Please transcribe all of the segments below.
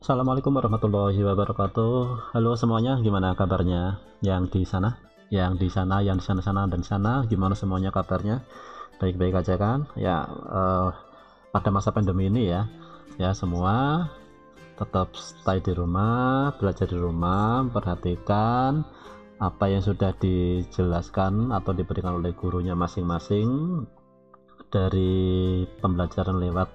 Assalamualaikum warahmatullahi wabarakatuh. Halo semuanya, gimana kabarnya? Yang di sana, yang di sana-sana dan sana, gimana semuanya kabarnya? Baik-baik aja kan? Ya, pada masa pandemi ini ya semua tetap stay di rumah, belajar di rumah, perhatikan apa yang sudah dijelaskan atau diberikan oleh gurunya masing-masing dari pembelajaran lewat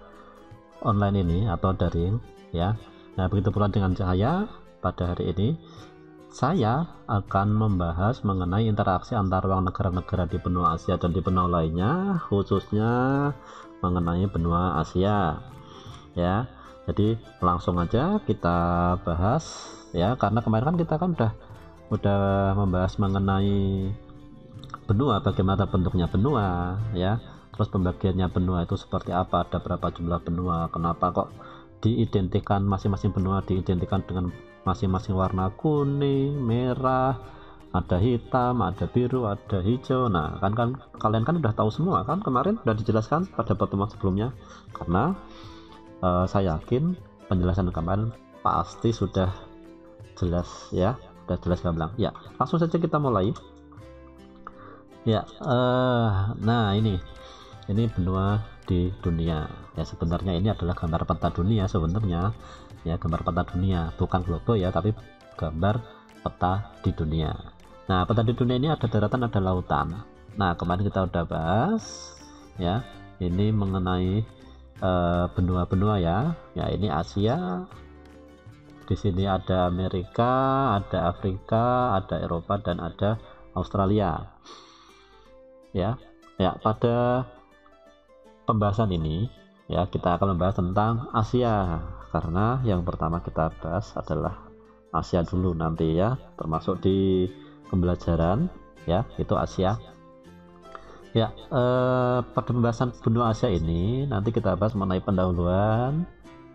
online ini atau daring ya. Nah, begitu pula dengan saya. Pada hari ini saya akan membahas mengenai interaksi antar ruang negara-negara di benua Asia dan di benua lainnya, khususnya mengenai benua Asia ya. Jadi langsung aja kita bahas ya, karena kemarin kan kita udah membahas mengenai benua, bagaimana bentuknya benua ya, terus pembagiannya benua itu seperti apa, ada berapa jumlah benua, kenapa kok diidentikan masing-masing benua diidentikan dengan masing-masing warna kuning, merah, ada hitam, ada biru, ada hijau. Nah kan kalian kan udah tahu semua kan, kemarin udah dijelaskan pada pertemuan sebelumnya, karena saya yakin penjelasan kemarin pasti sudah jelas ya, udah jelas gamblang ya. Langsung saja kita mulai ya. Nah ini benua di dunia ya. Sebenarnya ini adalah gambar peta dunia sebenarnya ya, gambar peta dunia, bukan globe ya, tapi gambar peta di dunia. Nah, peta di dunia ini ada daratan, ada lautan. Nah, kemarin kita udah bahas ya, ini mengenai benua-benua ya. Ya, ini Asia, di sini ada Amerika, ada Afrika, ada Eropa, dan ada Australia ya. Pada pembahasan ini ya, kita akan membahas tentang Asia, karena yang pertama kita bahas adalah Asia dulu nanti ya, termasuk di pembelajaran ya, itu Asia ya. Pada pembahasan benua Asia ini nanti kita bahas mengenai pendahuluan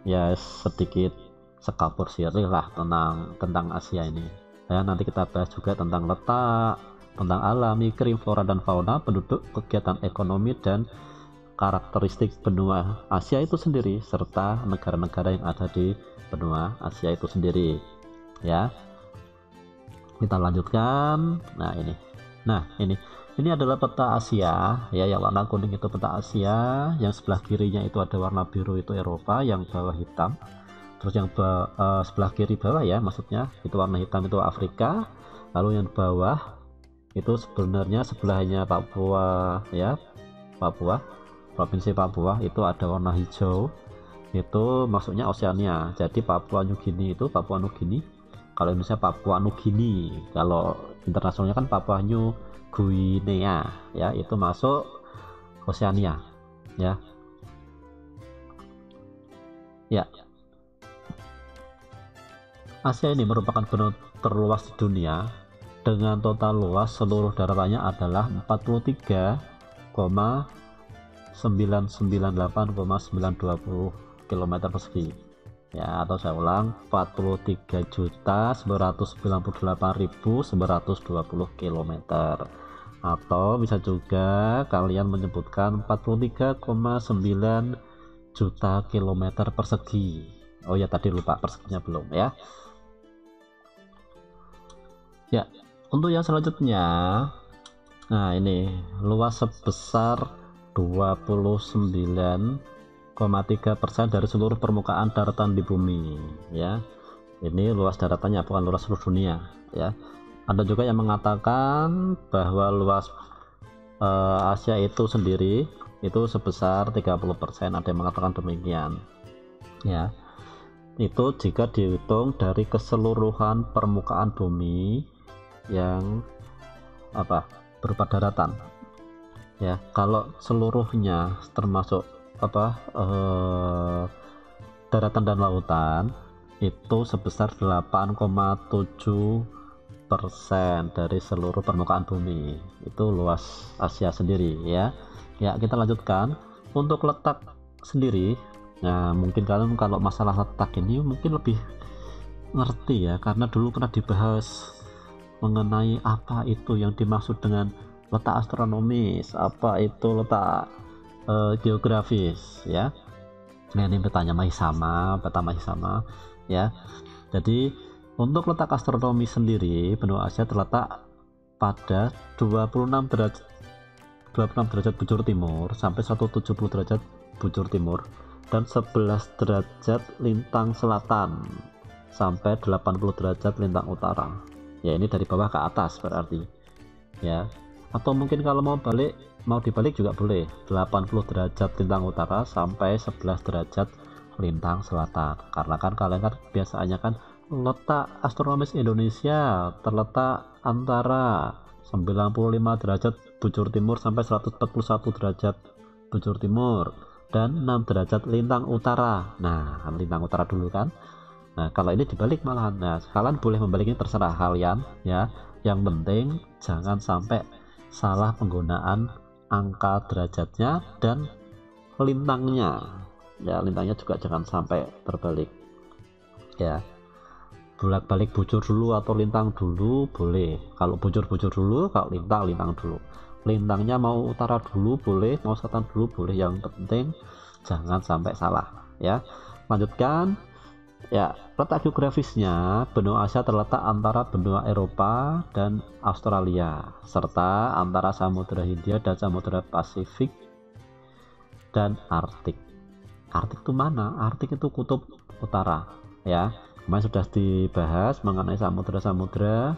ya, sedikit sekapur sirih lah tentang Asia ini ya. Nanti kita bahas juga tentang letak, tentang alam, iklim, flora dan fauna, penduduk, kegiatan ekonomi, dan karakteristik benua Asia itu sendiri, serta negara-negara yang ada di benua Asia itu sendiri ya. Kita lanjutkan. Nah ini adalah peta Asia ya, yang warna kuning itu peta Asia, yang sebelah kirinya itu ada warna biru itu Eropa, yang bawah hitam, terus yang sebelah kiri bawah ya, maksudnya itu warna hitam itu Afrika, lalu yang bawah itu sebenarnya sebelahnya Papua ya, provinsi Papua itu ada warna hijau, itu maksudnya Oseania. Jadi Papua Nugini itu Papua Nugini, kalau Indonesia Papua Nugini, kalau internasionalnya kan Papua New Guinea ya, itu masuk Oseania ya. Asia ini merupakan benua terluas di dunia dengan total luas seluruh daratannya adalah 43,998,920 km persegi ya, atau saya ulang 43.998.920 km, atau bisa juga kalian menyebutkan 43,9 juta kilometer persegi. Oh ya, tadi lupa perseginya belum ya. Untuk yang selanjutnya, nah ini luas sebesar 29,3% dari seluruh permukaan daratan di bumi ya. Ini luas daratannya, bukan luas seluruh dunia ya. Ada juga yang mengatakan bahwa luas Asia itu sendiri itu sebesar 30%, ada yang mengatakan demikian ya. Itu jika dihitung dari keseluruhan permukaan bumi yang berupa daratan ya. Kalau seluruhnya termasuk daratan dan lautan itu sebesar 8,7% dari seluruh permukaan bumi, itu luas Asia sendiri ya. Kita lanjutkan untuk letak sendiri. Nah, mungkin kalian kalau masalah letak ini mungkin lebih ngerti ya, karena dulu pernah dibahas mengenai apa itu yang dimaksud dengan letak astronomis, apa itu letak geografis ya. Nah, ini petanya masih sama, peta masih sama ya. Jadi untuk letak astronomi sendiri, benua Asia terletak pada 26 derajat bujur timur sampai 170 derajat bujur timur dan 11 derajat lintang selatan sampai 80 derajat lintang utara. Ya, ini dari bawah ke atas berarti ya. Atau mungkin kalau mau dibalik juga boleh, 80 derajat lintang utara sampai 11 derajat lintang selatan. Karena kan kalian kan biasanya kan letak astronomis Indonesia terletak antara 95 derajat bujur timur sampai 141 derajat bujur timur dan 6 derajat lintang utara. Nah, lintang utara dulu kan. Nah, kalau ini dibalik malahan. Nah, kalian boleh membaliknya, terserah kalian ya. Yang penting jangan sampai salah penggunaan angka derajatnya dan lintangnya. Ya, lintangnya juga jangan sampai terbalik. Ya. Bolak-balik bujur dulu atau lintang dulu boleh. Kalau bujur dulu, kalau lintang dulu. Lintangnya mau utara dulu boleh, mau selatan dulu boleh. Yang penting jangan sampai salah ya. Lanjutkan. Ya, letak geografisnya benua Asia terletak antara benua Eropa dan Australia serta antara Samudra Hindia dan Samudra Pasifik dan Arktik. Arktik itu mana? Arktik itu kutub utara ya. Kemarin sudah dibahas mengenai samudra-samudra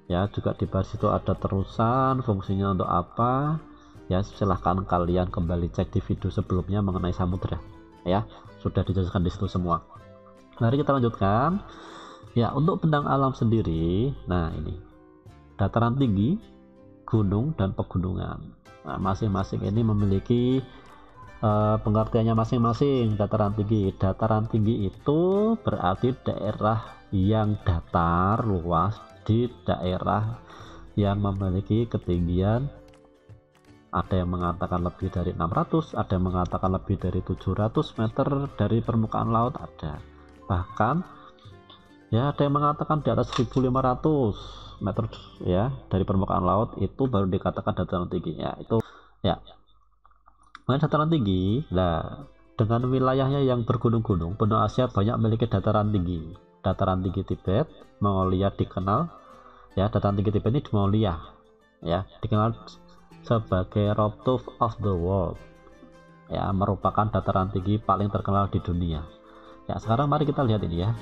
ya, juga dibahas itu ada terusan, fungsinya untuk apa ya. Silahkan kalian kembali cek di video sebelumnya mengenai samudra ya, sudah dijelaskan di situ semua. Mari kita lanjutkan ya. Untuk bentang alam sendiri, nah ini dataran tinggi, gunung, dan pegunungan. Nah, masing-masing ini memiliki pengertiannya masing-masing. Dataran tinggi itu berarti daerah yang datar luas di daerah yang memiliki ketinggian, ada yang mengatakan lebih dari 600, ada yang mengatakan lebih dari 700 meter dari permukaan laut, ada bahkan ya ada yang mengatakan di atas 1500 meter ya dari permukaan laut, itu baru dikatakan dataran tinggi ya. Itu ya. Dataran tinggi, nah dengan wilayahnya yang bergunung-gunung, benua Asia banyak memiliki dataran tinggi. Dataran tinggi Tibet, Mongolia dikenal ya. Dataran tinggi Tibet ini di Mongolia ya, dikenal sebagai Rooftop of the World ya, merupakan dataran tinggi paling terkenal di dunia ya. Sekarang mari kita lihat ini ya.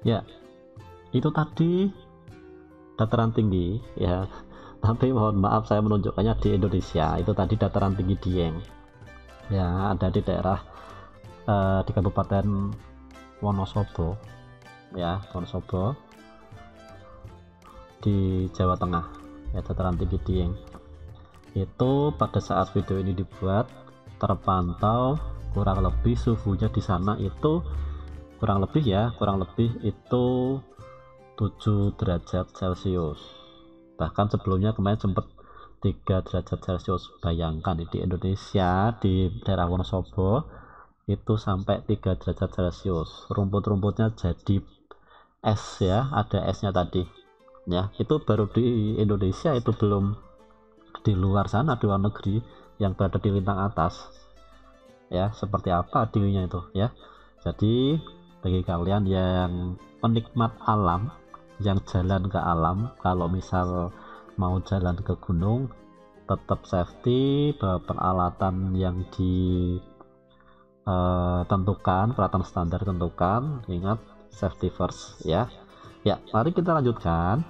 Ya, itu tadi dataran tinggi ya. Tapi mohon maaf saya menunjukkannya di Indonesia. Itu tadi dataran tinggi Dieng ya, ada di daerah di Kabupaten Wonosobo ya, Wonosobo di Jawa Tengah ya. Dataran tinggi Dieng itu pada saat video ini dibuat terpantau kurang lebih suhunya di sana itu kurang lebih itu 7 derajat Celcius. Bahkan sebelumnya kemarin sempat 3 derajat Celcius. Bayangkan di Indonesia di daerah Wonosobo itu sampai 3 derajat Celcius. Rumput-rumputnya jadi es ya, ada esnya tadi ya. Itu baru di Indonesia, itu belum di luar sana, di luar negeri yang berada di lintang atas ya, seperti apa dinginnya itu ya. Jadi bagi kalian yang penikmat alam, yang jalan ke alam, kalau misal mau jalan ke gunung tetap safety, peralatan yang ditentukan, peralatan standar tentukan, ingat safety first ya. Ya, mari kita lanjutkan.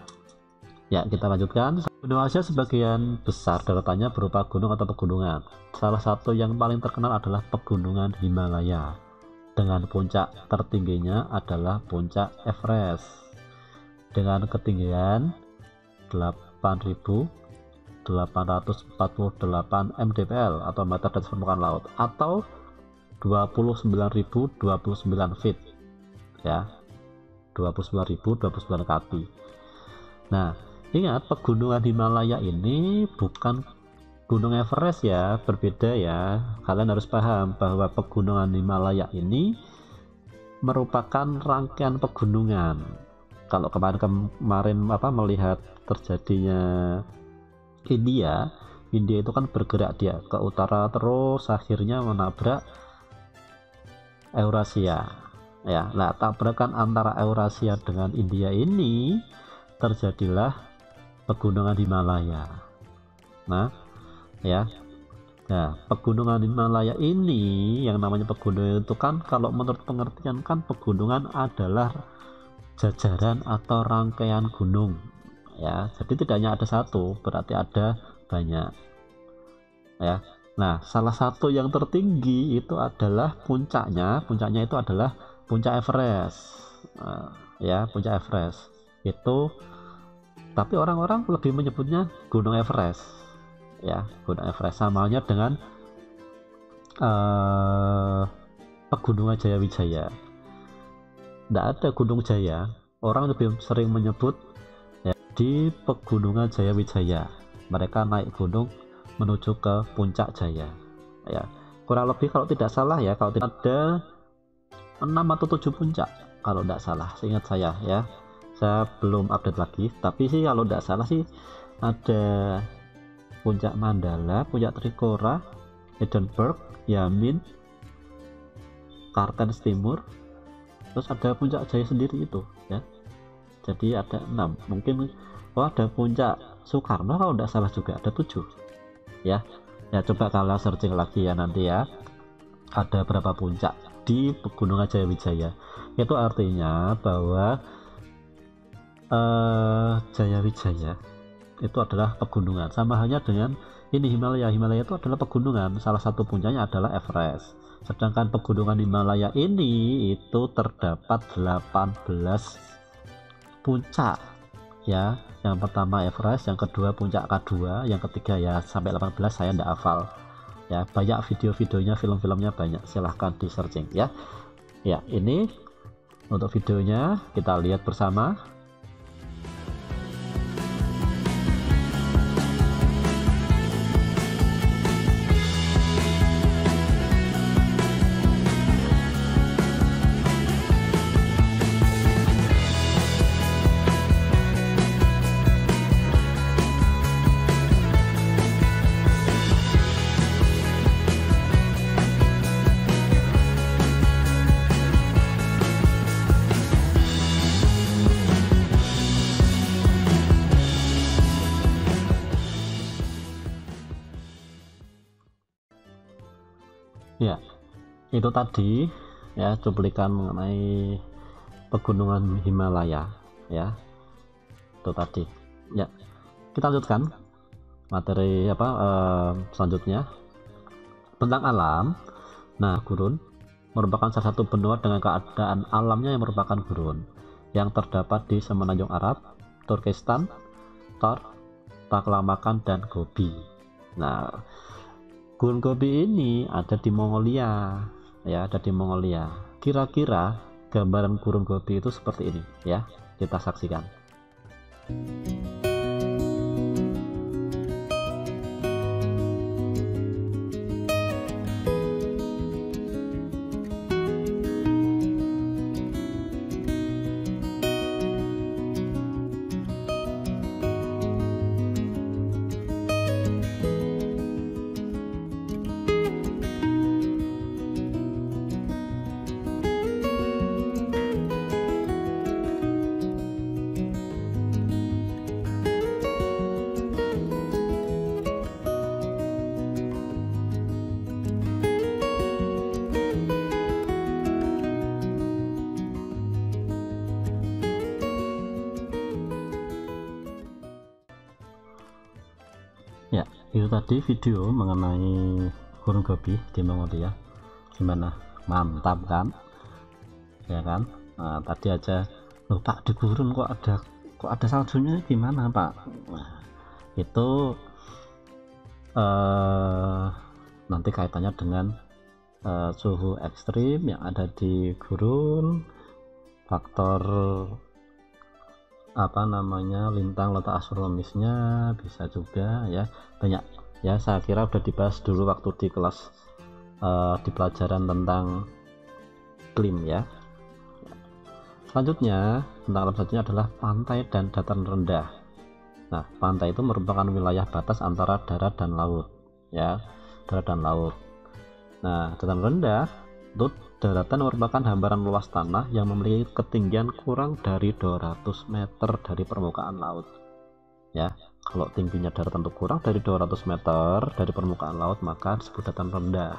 Ya, kita lanjutkan. Benua Asia sebagian besar daratanya berupa gunung atau pegunungan. Salah satu yang paling terkenal adalah pegunungan Himalaya. Dengan puncak tertingginya adalah puncak Everest. Dengan ketinggian 8.848 mdpl atau meter dari permukaan laut atau 29.029 feet. Ya. 29.029 kaki. Nah, ingat pegunungan Himalaya ini bukan gunung Everest ya, berbeda ya. Kalian harus paham bahwa pegunungan Himalaya ini merupakan rangkaian pegunungan. Kalau kemarin melihat terjadinya India itu kan bergerak dia ke utara terus akhirnya menabrak Eurasia. Ya, nah tabrakan antara Eurasia dengan India ini terjadilah pegunungan Himalaya. Nah, ya. Nah, pegunungan Himalaya ini yang namanya pegunungan itu kan kalau menurut pengertian kan pegunungan adalah jajaran atau rangkaian gunung. Ya, jadi tidak hanya ada satu, berarti ada banyak. Ya. Nah, salah satu yang tertinggi itu adalah puncaknya itu adalah puncak Everest. Ya, puncak Everest itu, tapi orang-orang lebih menyebutnya Gunung Everest. Ya, Gunung Everest samanya dengan Pegunungan Jayawijaya. Tidak ada Gunung Jaya, orang lebih sering menyebut ya, di Pegunungan Jayawijaya. Mereka naik gunung menuju ke puncak Jaya. Ya, kurang lebih kalau tidak salah ya, kalau tidak ada 6 atau 7 puncak kalau tidak salah, seingat saya ya, saya belum update lagi, tapi sih kalau tidak salah sih ada puncak Mandala, puncak Trikora, Edinburgh, Yamin, Kartens Timur, terus ada puncak Jaya sendiri itu ya, jadi ada 6 mungkin. Ada puncak Soekarno kalau tidak salah juga ada 7 ya. Coba kalian searching lagi ya nanti ya, ada berapa puncak di Pegunungan Jayawijaya. Itu artinya bahwa Jayawijaya itu adalah pegunungan, sama halnya dengan ini Himalaya itu adalah pegunungan, salah satu puncaknya adalah Everest. Sedangkan pegunungan Himalaya ini itu terdapat 18 puncak ya. Yang pertama Everest, yang kedua puncak K2, yang ketiga ya sampai 18 saya tidak hafal ya, banyak video-videonya, film-filmnya banyak, silahkan di searching ya. Ya, ini untuk videonya kita lihat bersama. Ya, itu tadi ya cuplikan mengenai pegunungan Himalaya ya. Itu tadi. Ya, kita lanjutkan materi selanjutnya tentang alam. Nah, gurun merupakan salah satu benua dengan keadaan alamnya yang merupakan gurun yang terdapat di Semenanjung Arab, Turkistan, Taklamakan, dan Gobi. Nah, Gunung Gobi ini ada di Mongolia ya, ada di Mongolia. Kira-kira gambaran Gunung Gobi itu seperti ini ya, kita saksikan. Ya, itu tadi video mengenai Gunung Gobi di Mongolia. Gimana? Mantap kan? Ya kan? Nah, tadi aja loh Pak, di gurun kok ada saljunya, gimana Pak? Nah, itu nanti kaitannya dengan suhu ekstrim yang ada di gurun, faktor apa namanya lintang letak astronomisnya bisa juga ya, banyak ya. Saya kira udah dibahas dulu waktu di kelas di pelajaran tentang iklim ya. Selanjutnya tentang alam selanjutnya adalah pantai dan dataran rendah. Nah, pantai itu merupakan wilayah batas antara darat dan laut ya, darat dan laut. Nah, dataran rendah itu daratan merupakan hamparan luas tanah yang memiliki ketinggian kurang dari 200 meter dari permukaan laut ya. Kalau tingginya daratan itu kurang dari 200 meter dari permukaan laut maka disebut dataran rendah.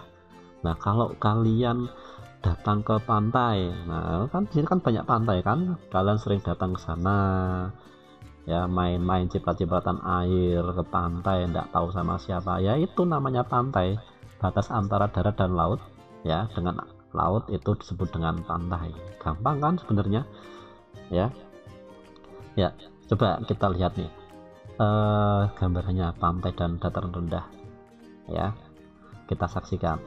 Nah, kalau kalian datang ke pantai, nah kan di sini kan banyak pantai kan, kalian sering datang ke sana ya, main-main ciprat-cipratan air ke pantai, enggak tahu sama siapa ya, itu namanya pantai. Batas antara darat dan laut ya, dengan laut itu disebut dengan pantai. Gampang kan sebenarnya ya. Ya, coba kita lihat nih gambarnya pantai dan dataran rendah ya, kita saksikan.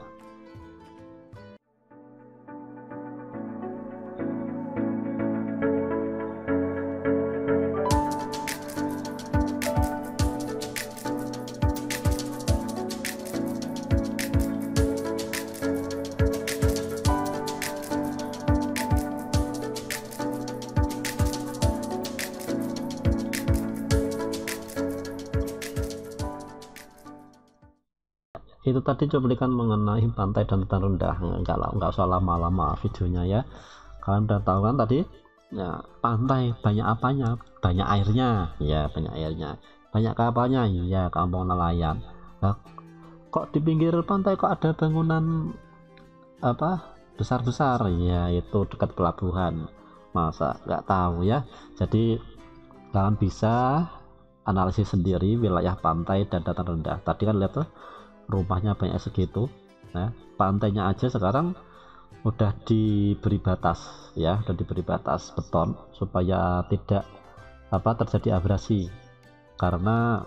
Itu tadi cuplikan mengenai pantai dan dataran rendah. Nggak usah lama-lama videonya ya, kalian udah tahu kan tadi ya. Pantai banyak apanya? Banyak airnya ya, banyak airnya. Banyak kapalnya ya, kampung nelayan. Nah, kok di pinggir pantai kok ada bangunan apa besar-besar ya, itu dekat pelabuhan. Masa nggak tahu ya? Jadi kalian bisa analisis sendiri wilayah pantai dan dataran rendah. Tadi kan lihat tuh rumahnya banyak segitu. Nah, pantainya aja sekarang udah diberi batas ya, udah diberi batas beton supaya tidak terjadi abrasi, karena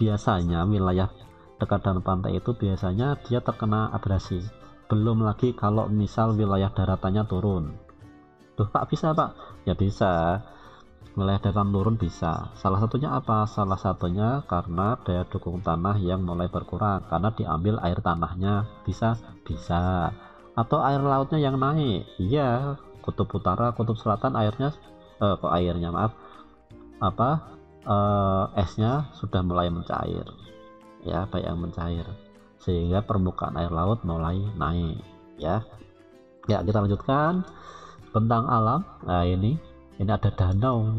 biasanya wilayah dekat dengan pantai itu biasanya dia terkena abrasi. Belum lagi kalau misal wilayah daratannya turun. Tuh Pak, bisa Pak? Ya bisa, wilayah daratan turun bisa. Salah satunya apa? Salah satunya karena daya dukung tanah yang mulai berkurang karena diambil air tanahnya. Bisa atau air lautnya yang naik. Iya, kutub utara kutub selatan airnya esnya sudah mulai mencair ya, banyak yang mencair sehingga permukaan air laut mulai naik ya. Ya, kita lanjutkan tentang alam. Nah, ini ada danau.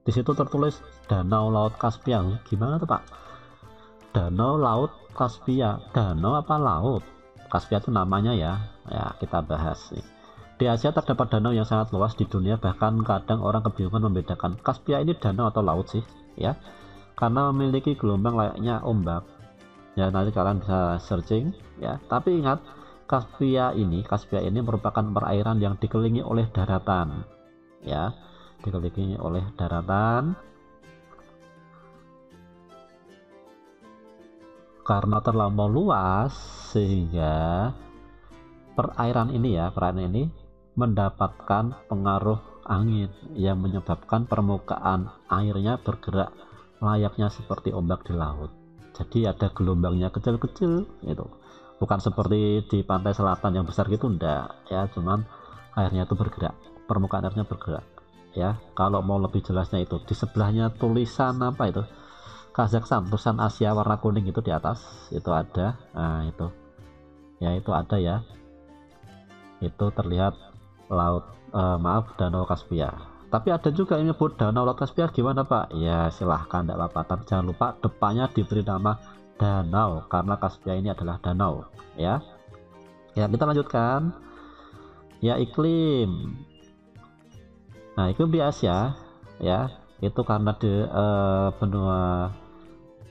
Di situ tertulis Danau Laut Kaspia. Gimana tuh Pak? Danau Laut Kaspia. Danau apa laut? Kaspia itu namanya ya. Ya, kita bahas nih. Di Asia terdapat danau yang sangat luas di dunia, bahkan kadang orang kebingungan membedakan Kaspia ini danau atau laut sih ya, karena memiliki gelombang layaknya ombak ya. Nanti kalian bisa searching ya, tapi ingat Kaspia ini merupakan perairan yang dikelilingi oleh daratan ya, dikelilingi oleh daratan. Karena terlampau luas sehingga perairan ini mendapatkan pengaruh angin yang menyebabkan permukaan airnya bergerak layaknya seperti ombak di laut. Jadi ada gelombangnya kecil-kecil itu, bukan seperti di pantai selatan yang besar gitu, enggak ya, cuman airnya itu bergerak, permukaan airnya bergerak ya. Kalau mau lebih jelasnya itu di sebelahnya tulisan apa itu, Kazakhstan, tulisan Asia warna kuning itu di atas itu ada. Nah, itu ya, itu ada ya, itu terlihat Danau Kaspia. Tapi ada juga yang menyebut Danau Laut Kaspia, gimana Pak? Ya silahkan, tidak apa-apa, tapi jangan lupa depannya diberi nama danau karena Kaspia ini adalah danau ya. Ya, kita lanjutkan ya, iklim. Nah, iklim di Asia ya, itu karena di benua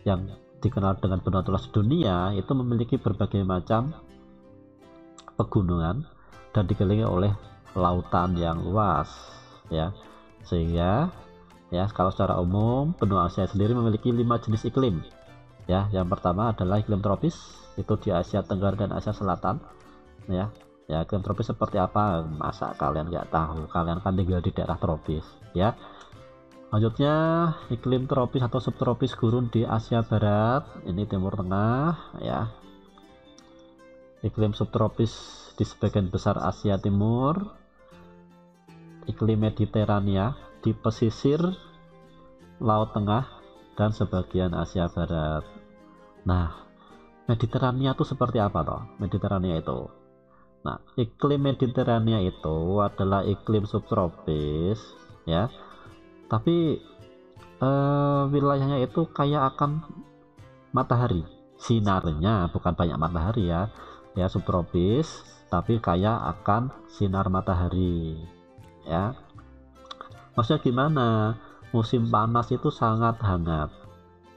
yang dikenal dengan benua tulas dunia itu memiliki berbagai macam pegunungan dan dikelilingi oleh lautan yang luas, ya. Sehingga ya kalau secara umum benua Asia sendiri memiliki 5 jenis iklim, ya. Yang pertama adalah iklim tropis, itu di Asia Tenggara dan Asia Selatan, ya. Ya, iklim tropis seperti apa? Masa kalian nggak tahu? Kalian kan tinggal di daerah tropis, ya. Selanjutnya iklim tropis atau subtropis gurun di Asia Barat, ini Timur Tengah, ya. Iklim subtropis di sebagian besar Asia Timur, iklim Mediterania di pesisir Laut Tengah dan sebagian Asia Barat. Nah, Mediterania itu seperti apa toh? Mediterania itu, nah, iklim Mediterania itu adalah iklim subtropis, ya. Tapi wilayahnya itu kayak akan matahari, sinarnya bukan banyak matahari, ya. Ya, subtropis tapi kayak akan sinar matahari, ya. Maksudnya gimana? Musim panas itu sangat hangat,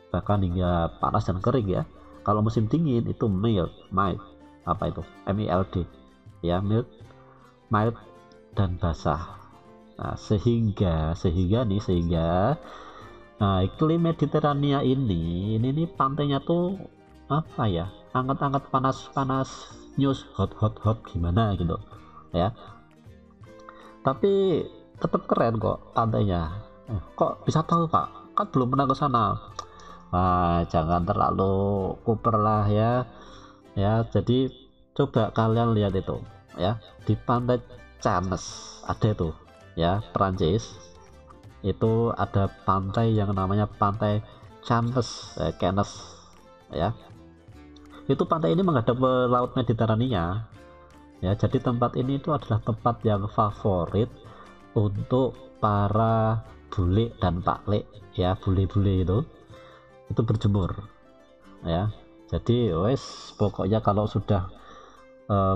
bahkan hingga panas dan kering, ya. Kalau musim dingin itu mild, apa itu? MILD, ya, mild dan basah. Nah, sehingga nah, iklim Mediterania ini nih pantainya tuh apa ya? Hangat-hangat, panas-panas, news hot gimana gitu, ya. Tapi tetap keren kok pantainya. Kok bisa tahu, Pak? Kan belum pernah ke sana. Wah, jangan terlalu kuper lah, ya. Ya, jadi coba kalian lihat itu, ya. Di pantai Cannes ada itu, ya, Perancis itu ada pantai yang namanya pantai Cannes, ya. Itu pantai ini menghadap ke laut Mediterania, ya. Jadi tempat ini itu adalah tempat yang favorit untuk para bule dan paklik, ya, bule-bule itu berjemur, ya. Jadi wes pokoknya kalau sudah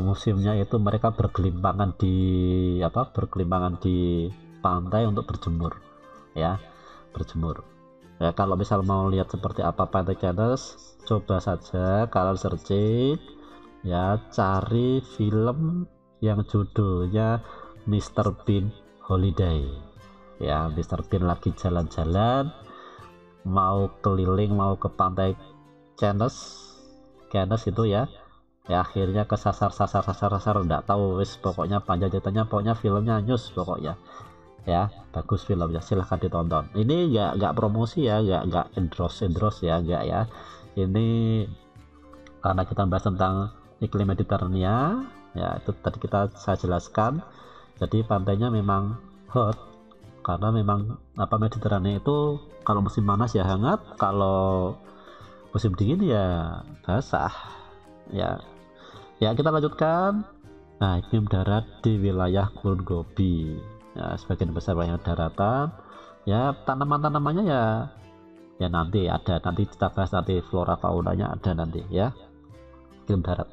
musimnya itu mereka bergelimpangan di pantai untuk berjemur, ya, berjemur. Ya, kalau misal mau lihat seperti apa pantai Cannes, coba saja kalian searching, ya, cari film yang judulnya Mr. Bean Holiday, ya. Mr. Bean lagi jalan-jalan, mau keliling, mau ke pantai Cannes itu, ya. Ya, akhirnya kesasar enggak tahu, wis pokoknya panjang ceritanya, pokoknya filmnya news pokoknya, ya. Bagus filmnya, silahkan ditonton. Ini nggak promosi, ya, nggak endorse ya, nggak, ya. Ini karena kita bahas tentang iklim Mediterania, ya, itu tadi saya jelaskan. Jadi pantainya memang hot karena memang Mediterania itu kalau musim panas ya hangat, kalau musim dingin ya basah, ya. Ya, kita lanjutkan. Nah, iklim darat di wilayah Kulon Gobi, ya, sebagian besar wilayah daratan, ya. Tanaman-tanamannya ya nanti kita bahas, nanti flora faunanya ada nanti, ya. Iklim darat.